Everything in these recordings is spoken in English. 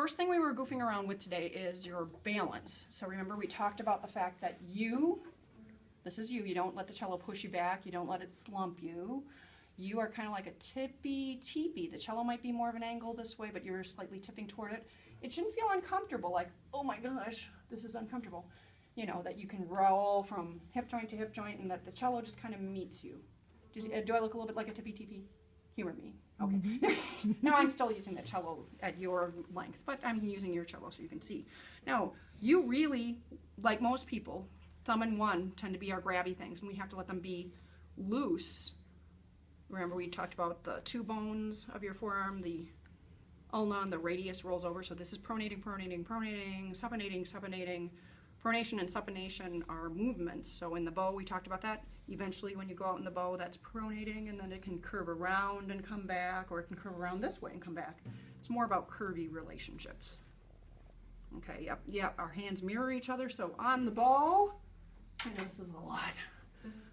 first thing we were goofing around with today is your balance. So remember we talked about the fact that this is you don't let the cello push you back, you don't let it slump you. You are kind of like a tippy teepee. The cello might be more of an angle this way, but you're slightly tipping toward it. It shouldn't feel uncomfortable, like, oh my gosh, this is uncomfortable. You know, that you can roll from hip joint to hip joint and that the cello just kind of meets you. Do I look a little bit like a tippy teepee? Humor me. Okay. Now I'm still using the cello at your length, but I'm using your cello so you can see. Now, you really, like most people, thumb and one tend to be our grabby things, and we have to let them be loose. Remember we talked about the two bones of your forearm, the ulna and the radius rolls over, so this is pronating, pronating, pronating, supinating, supinating. Pronation and supination are movements, so in the bow we talked about that. Eventually when you go out in the bow, that's pronating, and then it can curve around and come back, or it can curve around this way and come back. It's more about curvy relationships. Okay, yep, our hands mirror each other, so on the bow, and this is a lot.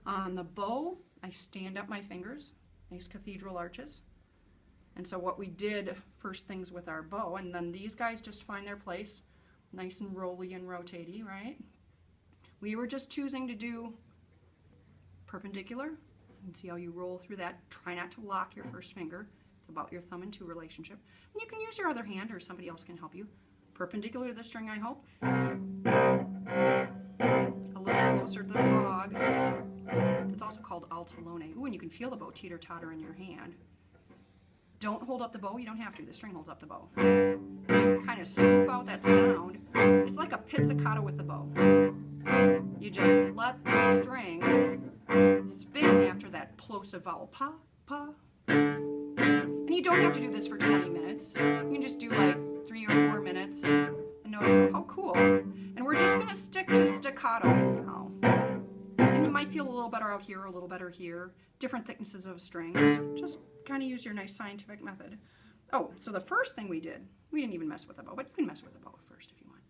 On the bow, I stand up my fingers, nice cathedral arches. And so what we did first things with our bow, and then these guys just find their place, nice and rolly and rotatey, right? We were just choosing to do perpendicular, and see how you roll through that. Try not to lock your first finger. It's about your thumb and two relationship. And you can use your other hand, or somebody else can help you. Perpendicular to the string, I hope. A little closer to the frog. It's also called altalone. Ooh, and you can feel the bow teeter-totter in your hand. Don't hold up the bow. You don't have to. The string holds up the bow. Kind of scoop out that sound. It's like a pizzicato with the bow. You just let the string spin after that plosive vowel. Pa, pa. And you don't have to do this for 20 minutes. You can just do like 3 or 4 minutes. And notice how cool. And we're just going to stick to staccato for now. And you might feel a little better out here, a little better here. Different thicknesses of strings. Just kind of use your nice scientific method. Oh, so the first thing we did, we didn't even mess with the bow, but you can mess with the bow first if you want.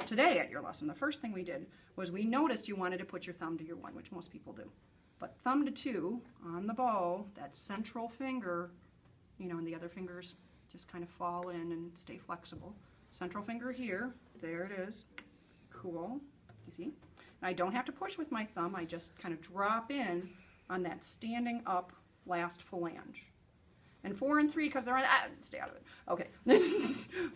Today at your lesson, the first thing we did was we noticed you wanted to put your thumb to your one, which most people do. But thumb to two on the bow, that central finger, you know, and the other fingers just kind of fall in and stay flexible. Central finger here, there it is. Cool. You see? And I don't have to push with my thumb, I just kind of drop in on that standing up last phalange. And 4 and 3 because they're on, stay out of it. Okay.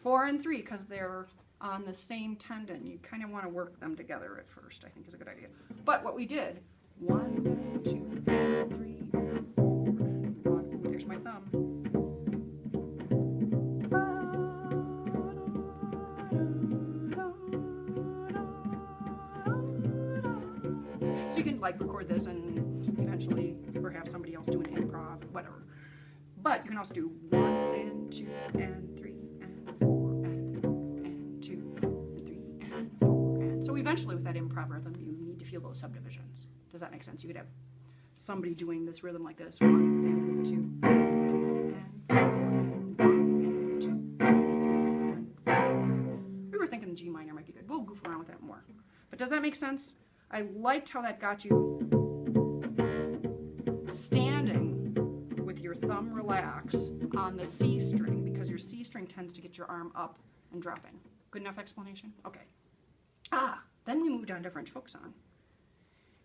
4 and 3 because they're on the same tendon. You kind of want to work them together at first, I think is a good idea. But what we did, 1, 2, 3, 4, 1. There's my thumb. So you can like record this and eventually or have somebody else do an improv, whatever. But you can also do 1 and 2 and 3 and 4 and 2 and 3 and 4 and so eventually with that improv rhythm you need to feel those subdivisions. Does that make sense? You could have somebody doing this rhythm like this, 1 and 2 and 4 and 1 and 2 and 3 and 4. We were thinking G minor might be good. We'll goof around with that more. But does that make sense? I liked how that got you standing with your thumb relaxed on the C string because your C string tends to get your arm up and dropping. Good enough explanation? Okay. Then we moved on to French folk song.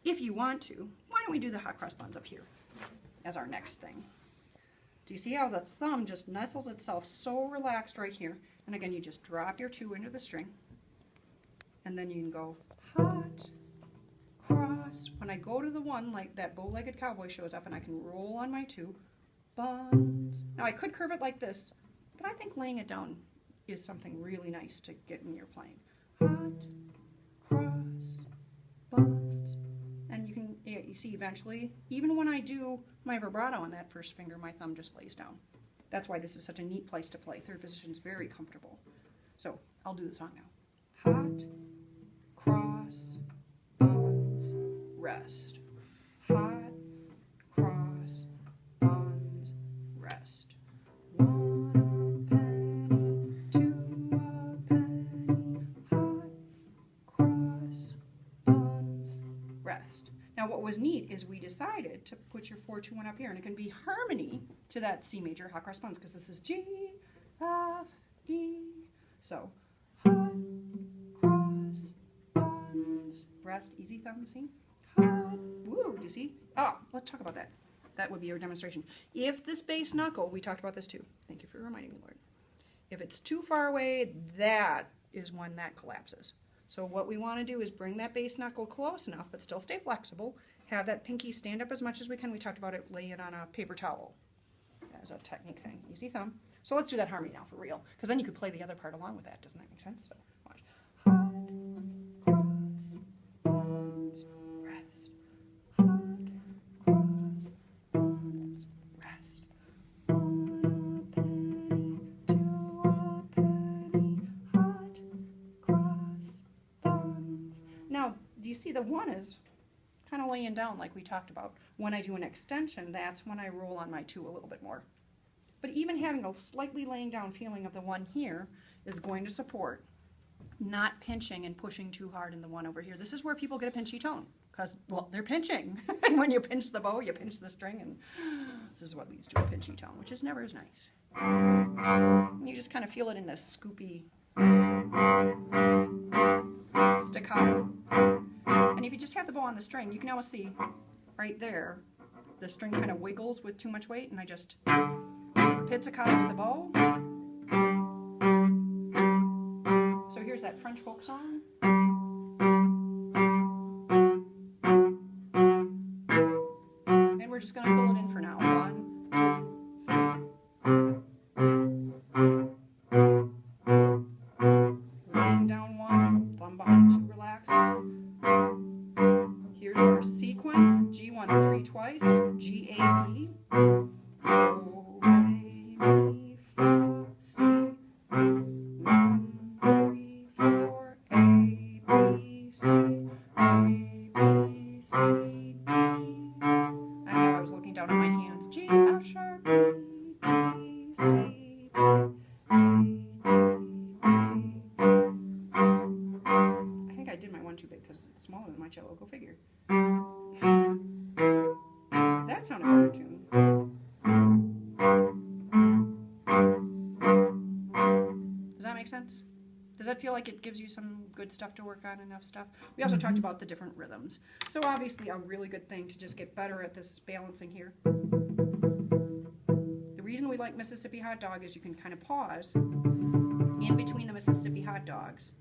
If you want to, why don't we do the hot cross buns up here as our next thing? Do you see how the thumb just nestles itself so relaxed right here? And again, you just drop your 2 into the string. And then you can go hot cross. When I go to the 1, like that bow-legged cowboy shows up and I can roll on my 2 buns. Now I could curve it like this, but I think laying it down is something really nice to get when you're playing. Hot cross buns. And you can, you see eventually, even when I do my vibrato on that first finger, my thumb just lays down. That's why this is such a neat place to play. Third position is very comfortable. So I'll do the song now. Hot cross buns, rest. Hot cross buns, rest. 1 a penny, 2 a penny. Hot cross buns, rest. Now what was neat is we decided to put your 4, 2, 1 up here, and it can be harmony to that C major hot cross buns because this is G, F, E, So, hot, cross, buns, rest, easy thumb, see? Hot, woo, do you see? Oh, let's talk about that. That would be your demonstration. If this bass knuckle, we talked about this too. Thank you for reminding me, Lord. If it's too far away, that is when that collapses. So what we want to do is bring that bass knuckle close enough, but still stay flexible. Have that pinky stand up as much as we can. We talked about it laying on a paper towel as a technique thing. Easy thumb. So let's do that harmony now for real, because then you could play the other part along with that. Doesn't that make sense? So watch. Hot, cross, buns, rest. Hot, cross, buns, rest. 1 a penny, 2 a penny. Hot, cross, buns. Now, do you see the 1 is kind of laying down like we talked about. When I do an extension, that's when I roll on my 2 a little bit more. But even having a slightly laying down feeling of the 1 here is going to support not pinching and pushing too hard in the 1 over here. This is where people get a pinchy tone because, well, they're pinching. And when you pinch the bow, you pinch the string, and this is what leads to a pinchy tone, which is never as nice. And you just kind of feel it in this scoopy staccato. And if you just have the bow on the string, you can always see right there, the string kind of wiggles with too much weight, and I just pizzicato with the bow. So here's that French folk song. And we're just going to fill it in for now. 1, 2. Laying down 1, thumb behind 2 relaxed. Here's our sequence. G1 3 twice. G A B. Do, re, mi, fa, si. 1, 3, 4. A, B, C. A, B, C, D. I know I was looking down at my hands. G, F sharp, B, D, C, B, E, D, A. I think I did my 1 too big because it's smaller than my cello. Go figure. That sounded better tune. Does that make sense? Does that feel like it gives you some good stuff to work on, enough stuff? We also talked about the different rhythms. So obviously a really good thing to just get better at this balancing here. The reason we like Mississippi Hot Dog is you can kind of pause in between the Mississippi Hot Dogs.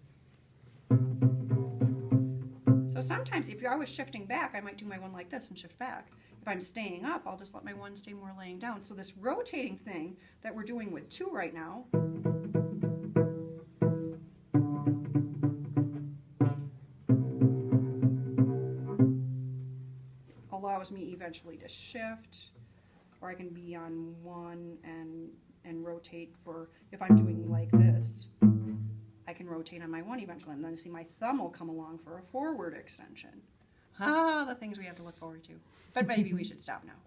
So sometimes if I was shifting back, I might do my 1 like this and shift back. If I'm staying up, I'll just let my 1 stay more laying down. So this rotating thing that we're doing with 2 right now allows me eventually to shift, or I can be on 1 and rotate for, if I'm doing like this, I can rotate on my 1 eventually, and then see my thumb will come along for a forward extension. Ah, the things we have to look forward to. But maybe we should stop now.